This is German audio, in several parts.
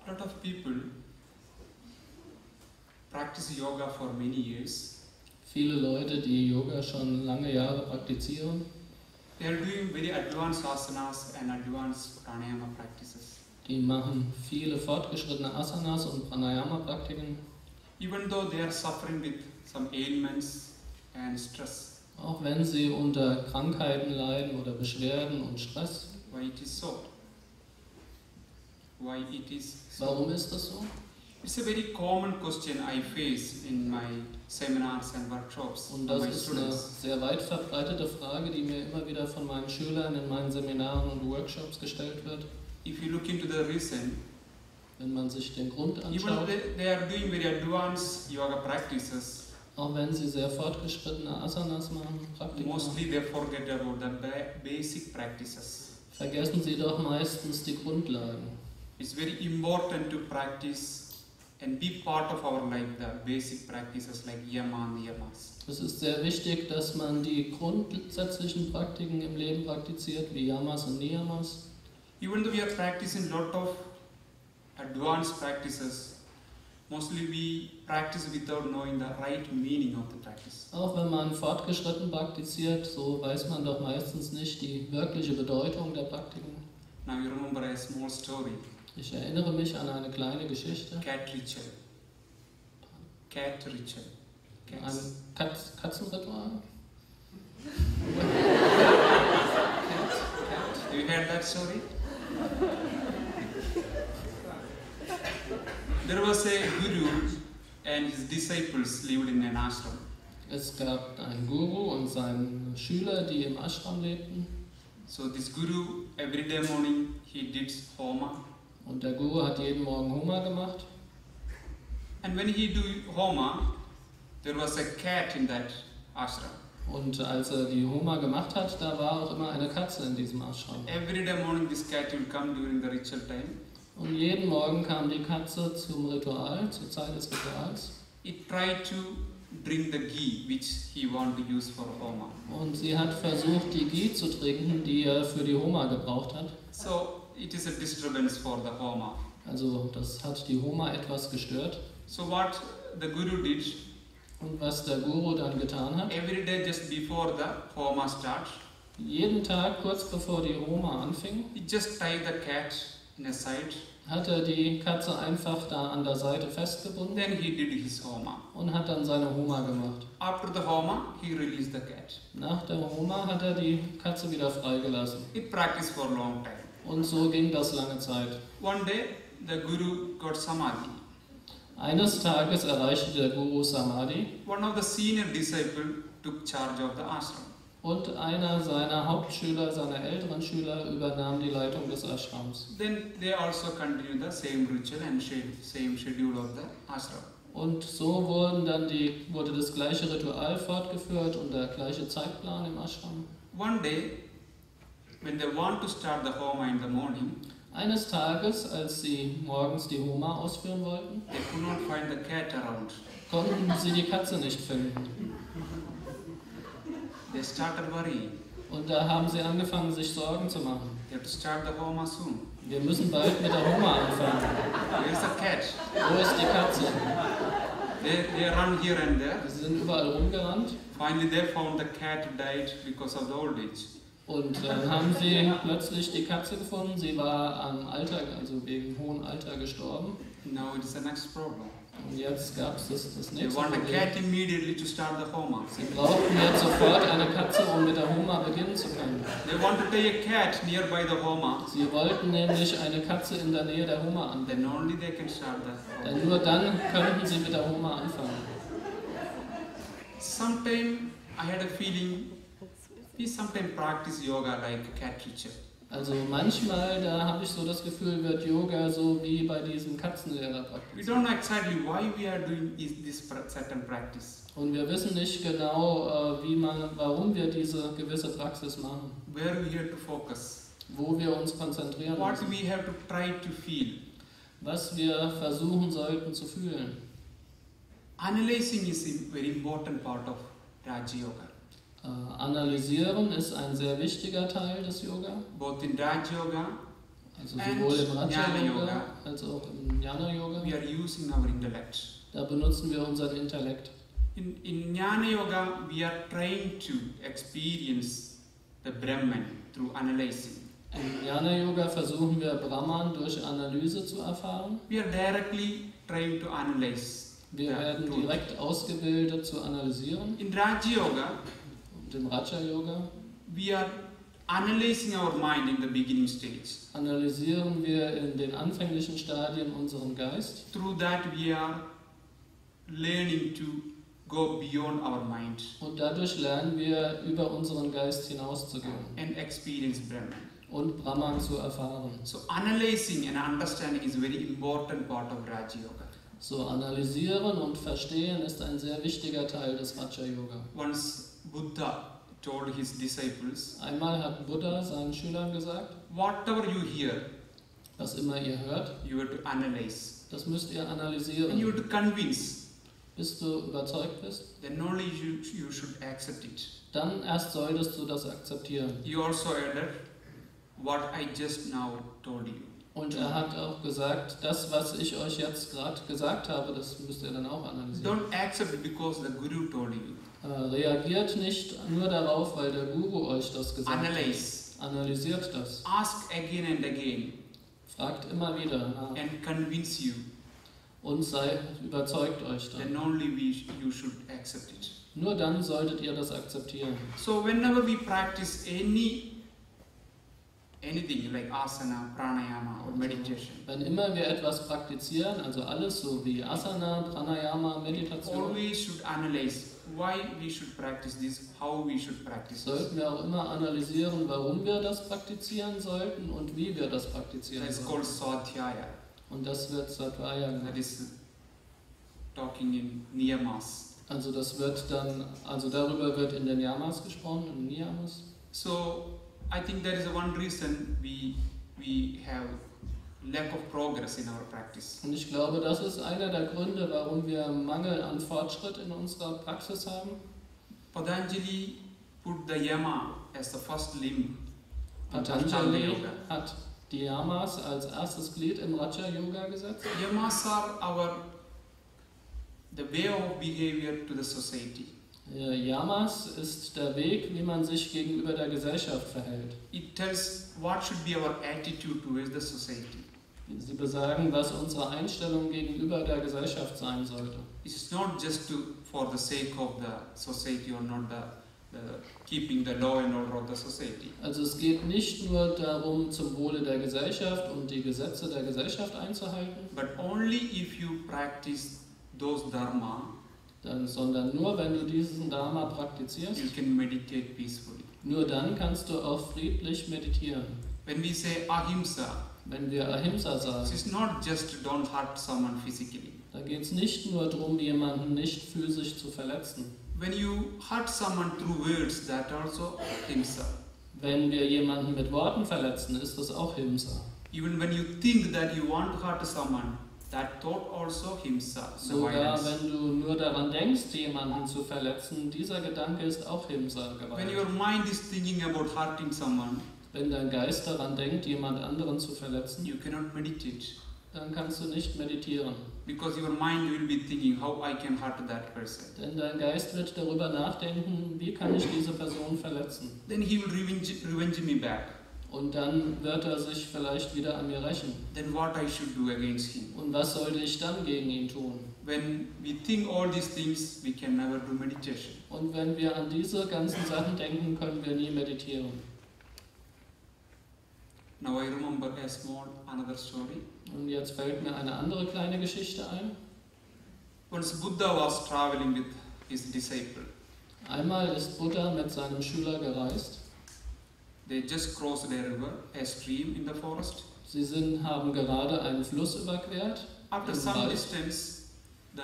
A lot of people practice yoga for many years. Viele Leute, die Yoga schon lange Jahre praktizieren, They are doing very advanced asanas and advanced pranayama practices. die machen viele fortgeschrittene Asanas und Pranayama-Praktiken, Even though they are suffering with some ailments and stress. auch wenn sie unter Krankheiten leiden oder Beschwerden und Stress. Why it is so? Why it is so? Warum ist das so? It's a very common question I face in my seminars and workshops Und for das my ist eine students. sehr weit verbreitete Frage, die mir immer wieder von meinen Schülern in meinen Seminaren und Workshops gestellt wird. If you look into the reason, Wenn man sich den Grund even anschaut, they are doing very advanced yoga practices, auch wenn sie sehr fortgeschrittene Asanas machen, Praktiken mostly machen, they forget about the basic practices. vergessen sie doch meistens die Grundlagen. It's very important to practice and be part of our life, the basic practices like yama and niyamas. Es ist sehr wichtig, dass man die grundsätzlichen Praktiken im Leben praktiziert, wie Yamas und Niyamas. Even though we are practicing a lot of advanced practices, mostly we practice without knowing the right meaning of the practice. Auch wenn man fortgeschritten praktiziert, so weiß man doch meistens nicht die wirkliche Bedeutung der Praktiken. Now you remember a small story, Ich erinnere mich an eine kleine Geschichte, cat ritual. Cat ritual. Cats. ein Katzenritual. Cat. Have you heard that story? There was a guru and his disciples lived in an ashram. Es gab einen Guru und seine Schüler, die im Ashram lebten. So this guru, every day morning, he did homa. Und der Guru hat jeden Morgen Homa gemacht. And when he do homa, there was a cat in that ashram. Und als er die Homa gemacht hat, da war auch immer eine Katze in diesem Ashram. Every day morning, this cat will come during the ritual time. Und jeden Morgen kam die Katze zum Ritual, zur Zeit des Rituals. It tried to drink the ghee which he wanted to use for homa. Und sie hat versucht, die Ghee zu trinken, die er für die Homa gebraucht hat. So it is a disturbance for the homa. Also das hat die Homa etwas gestört. So what the guru did, Und was der Guru dann getan hat, every day just before the homa starts, jeden Tag kurz bevor die Homa anfing, he just tied the cat in a side. hat er die Katze einfach da an der Seite festgebunden Then he did his homa. und hat dann seine Homa gemacht. After the homa, he released the cat. Nach der Homa hat er die Katze wieder freigelassen. It practiced for a long time. Und so ging das lange Zeit. One day, the guru got samadhi. Eines Tages erreichte der Guru Samadhi One of the senior disciples took charge of the ashram. und einer seiner Hauptschüler, seiner älteren Schüler, übernahm die Leitung des Ashrams. Then they also continued the same ritual and same schedule of the ashram. Und so wurde das gleiche Ritual fortgeführt und der gleiche Zeitplan im Ashram. One day, when they want to start the homa in the morning, Eines Tages, als sie morgens die Homa ausführen wollten, they could not find the cat around. konnten sie die Katze nicht finden. They started worrying. Und da haben sie angefangen, sich Sorgen zu machen. They have to start the homa soon. Wir müssen bald mit der Homa anfangen. Where's the cat? Wo ist die Katze? They run here and there. Sie sind überall rumgerannt. Finally, they found the cat died because of the old age. Und dann haben sie plötzlich die Katze gefunden. Sie war am Alter, also wegen hohem Alter gestorben. Now it is the next problem. Und jetzt gab es das They nächste want a Problem. cat immediately to start the homa. Sie brauchten jetzt sofort eine Katze, um mit der Homa beginnen zu können. They want to take a cat nearby the homa. Sie wollten nämlich eine Katze in der Nähe der Homa anwenden. Then only they can start the homa. Denn nur dann könnten sie mit der Homa anfangen. Sometimes I had a feeling we sometimes practice yoga like a cat teacher. Also manchmal, da habe ich so das Gefühl, wird Yoga so wie bei diesem Katzenlehrer We praktiziert. don't know exactly why we are doing this certain practice. Und wir wissen nicht genau, warum wir diese gewisse Praxis machen, Where we have to focus. wo wir uns konzentrieren What müssen, we have to try to feel. was wir versuchen sollten zu fühlen. Analyzing is a very important part of Raja Yoga. Analysieren ist ein sehr wichtiger Teil des Yoga, Both in Raja Yoga, also sowohl im Jnana Raja-Yoga Yoga. als auch im Jnana-Yoga. we are using our intellect. Da benutzen wir unseren Intellekt. In Jnana Yoga, we are trying to experience the Brahman through analyzing. Im Jnana-Yoga versuchen wir Brahman durch Analyse zu erfahren. We are directly trying to analyze. Wir werden truth. direkt ausgebildet zu analysieren. In Raja Yoga, Und im Raja-Yoga we are analyzing our mind in the beginning stage. analysieren wir in den anfänglichen Stadien unseren Geist. Through that, we are learning to go beyond our mind Und dadurch lernen wir, über unseren Geist hinauszugehen and experience Brahman. und Brahman zu erfahren. So, analyzing and understanding is a very important part of Raja Yoga. So, analysieren und verstehen ist ein sehr wichtiger Teil des Raja-Yoga. Once Buddha told his disciples, Einmal hat Buddha seinen Schülern gesagt, whatever you hear, was immer ihr hört, you have to analyze. das müsst ihr And you analysieren, have to convince. bis du überzeugt bist. Then only you should accept it. Dann erst solltest du das akzeptieren. You also added what I just now told you. Und er hat auch gesagt, das, was ich euch jetzt gerade gesagt habe, das müsst ihr dann auch analysieren. Don't accept it because the Guru told you. Reagiert nicht nur darauf, weil der Guru euch das gesagt hat. Analyze. Analysiert das. Ask again and again Fragt immer wieder nach. and convince you. Und überzeugt euch Then dann. only you should accept it. Nur dann solltet ihr das akzeptieren. So whenever we practice anything like asana, pranayama or meditation, Wenn immer wir etwas praktizieren, also alles so wie Asana, Pranayama, Meditation, always should analyze why we should practice this, how we should practice this. sollten wir auch immer analysieren, warum wir das praktizieren sollten und wie wir das praktizieren That's sollten. called Swadhyaya. Und das wird Satvaya That genannt. is talking in niyamas. Also das wird dann, also darüber wird in den Yamas gesprochen, in Niyamas. So I think that is one reason we have lack of progress in our practice. Und ich glaube, das ist einer der Gründe, warum wir Mangel an Fortschritt in unserer Praxis haben. Patanjali put the yama as the first limb in Ashtanga Patanjali Yoga. hat die Yamas als erstes Glied im Raja-Yoga gesetzt. Yamas are the way of behavior to the society. Yamas ist der Weg, wie man sich gegenüber der Gesellschaft verhält. It tells what should be our attitude towards the society. Sie besagen, was unsere Einstellung gegenüber der Gesellschaft sein sollte. It's not just for the sake of the society or not the keeping the law and order of the society. Also es geht nicht nur darum, zum Wohle der Gesellschaft und die Gesetze der Gesellschaft einzuhalten, But only if you practice those dharma, sondern nur wenn du diesen Dharma praktizierst, you can meditate peacefully. nur dann kannst du auch friedlich meditieren. When we say ahimsa, Wenn wir Ahimsa it sagen, is not just don't hurt someone physically. da geht es nicht nur darum, jemanden nicht physisch zu verletzen. When you hurt someone through words, that also ahimsa. Wenn wir jemanden mit Worten verletzen, ist das auch Himsa. Even when you think that you want to hurt someone, that thought also himsa, the Sogar violence. wenn du nur daran denkst, jemanden zu verletzen, dieser Gedanke ist auch Himsa, When Gewalt. your mind is thinking about hurting someone, Wenn dein Geist daran denkt, jemand anderen zu verletzen, you cannot meditate. dann kannst du nicht meditieren. Because your mind will be thinking how I can hurt that person. Denn dein Geist wird darüber nachdenken, wie kann ich diese Person verletzen. Then he will revenge me back. Und dann wird er sich vielleicht wieder an mir rächen. Then what I should do against him? Und was sollte ich dann gegen ihn tun? When we think all these things, we can never do meditation. Und wenn wir an diese ganzen Sachen denken, können wir nie meditieren. Now I remember another story. Und jetzt fällt mir eine andere kleine Geschichte ein. Once Buddha was traveling with his disciple. Einmal ist Buddha mit seinem Schüler gereist. They just crossed a river, a stream in the forest. Sie haben gerade einen Fluss überquert. After im some Wald. distance, the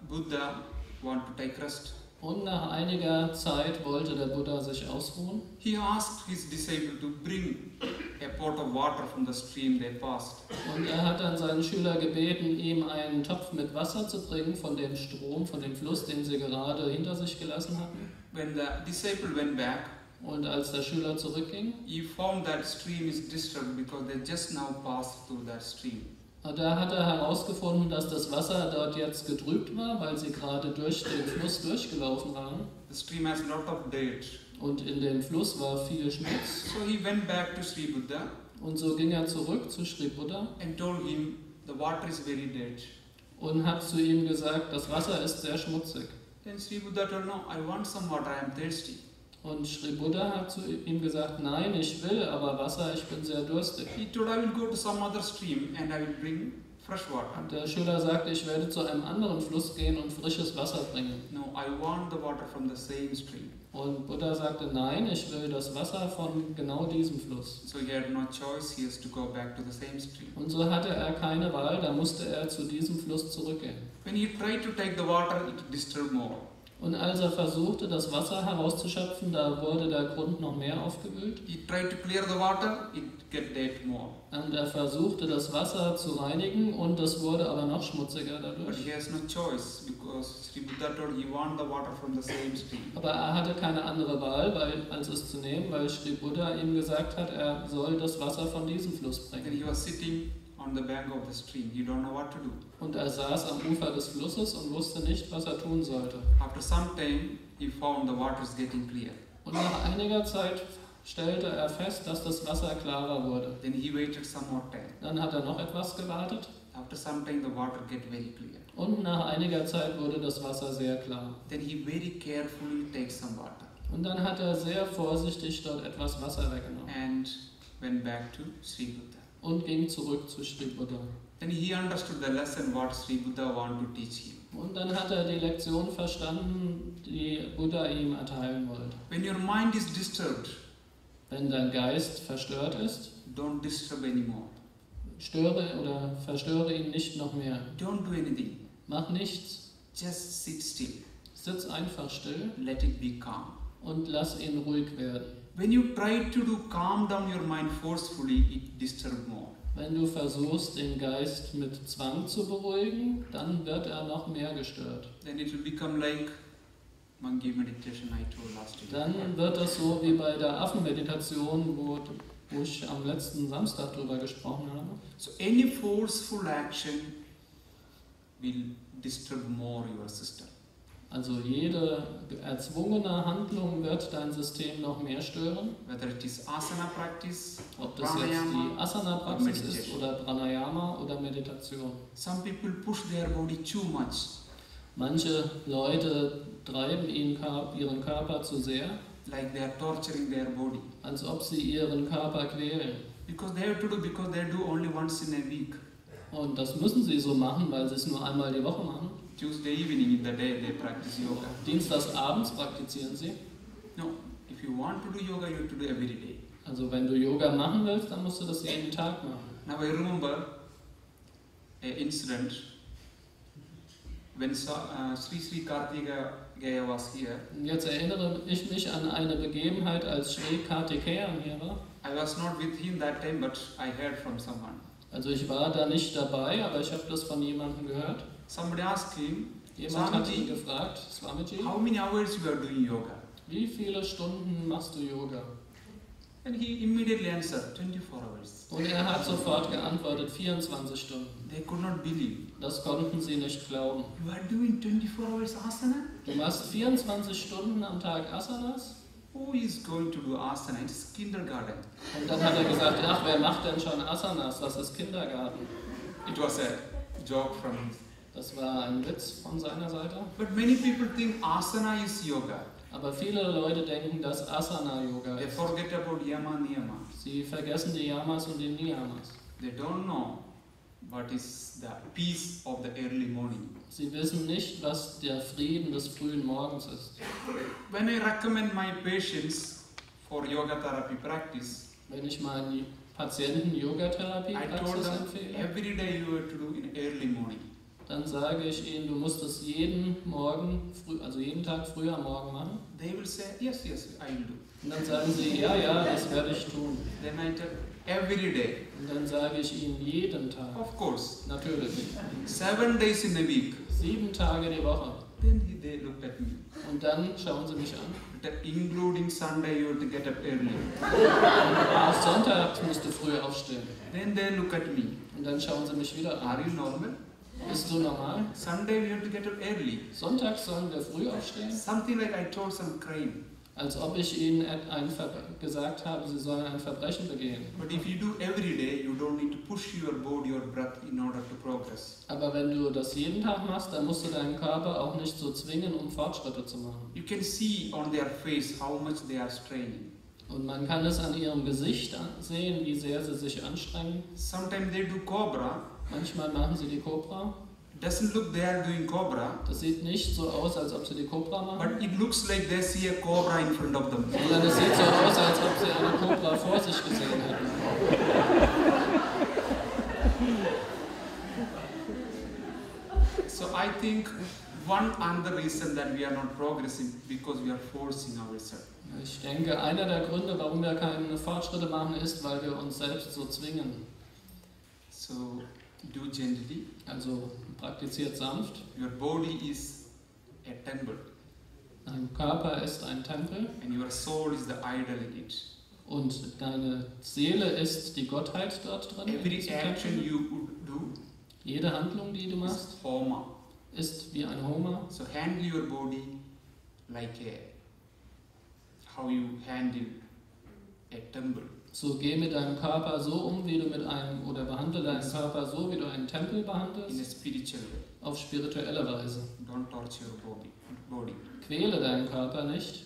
Buddha wanted to take rest. Und nach einiger Zeit wollte der Buddha sich ausruhen. He asked his disciple to bring a pot of water from the stream they passed. Und er hat dann seinen Schüler gebeten, ihm einen Topf mit Wasser zu bringen von dem Strom, von dem Fluss, den sie gerade hinter sich gelassen hatten. When the disciple went back, Und als der Schüler zurückging, he found that stream is disturbed because they just now passed through that stream. da hat er herausgefunden, dass das Wasser dort jetzt getrübt war, weil sie gerade durch den Fluss durchgelaufen waren. The stream has a lot of dirt. Und in dem Fluss war viel Schmutz. So he went back to Sri Buddha Und so ging er zurück zu Sri Buddha and told him the water is very dirt. und hat zu ihm gesagt, das Wasser ist sehr schmutzig. Then Sri Buddha told, no, I want some water, I am thirsty. Und Sri Buddha hat zu ihm gesagt, nein, ich will aber Wasser, ich bin sehr durstig. He told, I will go to some other stream and I will bring fresh water. Und der Schüler sagte, ich werde zu einem anderen Fluss gehen und frisches Wasser bringen. No, I want the water from the same stream. Und Buddha sagte, nein, ich will das Wasser von genau diesem Fluss. So he had no choice, he has to go back to the same stream. Und so hatte er keine Wahl, da musste er zu diesem Fluss zurückgehen. When he tried to take the water, it disturbed more. Und als er versuchte, das Wasser herauszuschöpfen, da wurde der Grund noch mehr aufgewühlt. He tried to clear the water, it get dirt more. Und er versuchte, das Wasser zu reinigen und das wurde aber noch schmutziger But dadurch. he has no choice because Sri Buddha told he want the water from the same stream. Aber er hatte keine andere Wahl, als es zu nehmen, weil Sri Buddha ihm gesagt hat, er soll das Wasser von diesem Fluss Then bringen. he was sitting on the bank of the stream. He don't know what to do. Und er saß am Ufer des Flusses und wusste nicht, was er tun sollte. After some time, he found the water is getting clear. Und nach einiger Zeit stellte er fest, dass das Wasser klarer wurde. Then he waited some more time. Dann hat er noch etwas gewartet After some time, the water get very clear. und nach einiger Zeit wurde das Wasser sehr klar. Then he very carefully takes some water Und dann hat er sehr vorsichtig dort etwas Wasser weggenommen and went back to Sri Buddha. und ging zurück zu Sri Buddha. Then he understood the lesson what Sri Buddha wanted to teach him. Und dann hat er die Lektion verstanden, die Buddha ihm erteilen wollte. When your mind is disturbed, Wenn dein Geist verstört ist, don't disturb anymore. störe oder verstöre ihn nicht noch mehr. Don't do anything. Mach nichts, Just sit still. sitz einfach still Let it be calm. und lass ihn ruhig werden. When you try to do calm down your mind forcefully, it disturbs more. Wenn du versuchst, den Geist mit Zwang zu beruhigen, dann wird er noch mehr gestört. Then it will become like monkey meditation I told last week. Dann wird das so wie bei der Affenmeditation, wo ich am letzten Samstag darüber gesprochen habe. So any forceful action will disturb more your system. Also jede erzwungene Handlung wird dein System noch mehr stören. Whether it is asana practice, Ob das jetzt die Asana-Praxis ist oder Pranayama oder Meditation. some people push their body too much, Manche Leute treiben ihren Körper zu sehr, like they are torturing their body. als ob sie ihren Körper quälen. Because they have to do, because they do only once in a week. Und das müssen sie so machen, weil sie es nur einmal die Woche machen. Tuesday evening in the day they practice yoga. Dienstags abends praktizieren sie. No, if you want to do yoga, you have to do every day. Also wenn du Yoga machen willst, dann musst du das jeden Tag machen. Now I remember an incident when Sri Kartikeya was here. Und jetzt erinnere ich mich an eine Begebenheit, als Sri Kartikeyan hier war. I was not with him that time, but I heard from someone. Also ich war da nicht dabei, aber ich habe das von jemandem gehört. Somebody asked him, Jemand hat ihn Swamiji, gefragt, Swamiji, how many hours you are doing yoga? wie viele Stunden machst du Yoga? And he immediately answered, 24 hours. Und er hat sofort geantwortet, 24 Stunden. They could not believe. Das konnten sie nicht glauben. You are doing 24 hours asana? Du machst 24 Stunden am Tag Asanas? Who is going to do asana? It's kindergarten. Und dann hat er gesagt, ach, wer macht denn schon Asanas? Das ist Kindergarten. It was a joke from him. Das war ein Witz von seiner Seite. But many people think asana is yoga. Aber viele Leute denken, dass Asana Yoga They ist. forget about yama niyama. Sie vergessen die Yamas und die Niyamas. They don't know what is the peace of the early morning. Sie wissen nicht, was der Frieden des frühen Morgens ist. When I recommend my patients for yoga therapy practice, Wenn ich meinen Patienten I told Yogatherapie-Praxis them empfehle, every day you have to do in early morning. dann sage ich ihnen, du musst es jeden Morgen, also jeden Tag früh am Morgen machen. They will say, yes, yes, I will do. Und dann sagen sie, ja, ja, das werde ich tun. Then I tell every day. Und dann sage ich ihnen jeden Tag. Of course. Natürlich. 7 days in a week. 7 Tage die Woche. Then they look at me. Und dann schauen sie mich an. But including Sunday, you have to get up early. Auch Sonntag musst du früh aufstehen. Then they look at me. Und dann schauen sie mich wieder Are an. you normal? Bist du normal? Sunday we have to get up early. Sonntags sollen wir früh aufstehen? Something like I told some crime. Als ob ich ihnen gesagt habe, sie sollen ein Verbrechen begehen. But if you do every day, you don't need to push your body or breath in order to progress. Aber wenn du das jeden Tag machst, dann musst du deinen Körper auch nicht so zwingen, um Fortschritte zu machen. You can see on their face how much they are straining. Und man kann es an ihrem Gesicht sehen, wie sehr sie sich anstrengen. Sometimes they do cobra. Manchmal machen sie die Cobra. It doesn't look they are doing cobra. Das sieht nicht so aus, als ob sie die Cobra machen. But it looks like they see a cobra in front of them. Sondern es sieht so aus, als ob sie eine Cobra vor sich gesehen hätten. So I think one other reason that we are not progressing because we are forcing ourselves. Ich denke, einer der Gründe, warum wir keine Fortschritte machen, ist, weil wir uns selbst so zwingen. So do gently. Also praktiziert sanft. Your body is a temple Dein Körper ist ein Tempel and your soul is the idol in it. und deine Seele ist die Gottheit dort drin. in Every diesem action Tempel. you would do Jede Handlung, die du is machst, homa. ist wie ein Homa. So handle your body like how you handle a temple. So geh mit deinem Körper so um, wie du mit einem, oder behandle deinen Körper so, wie du einen Tempel In a behandelst, spiritual way. auf spirituelle Weise. Don't torture your body. Quäle deinen Körper nicht,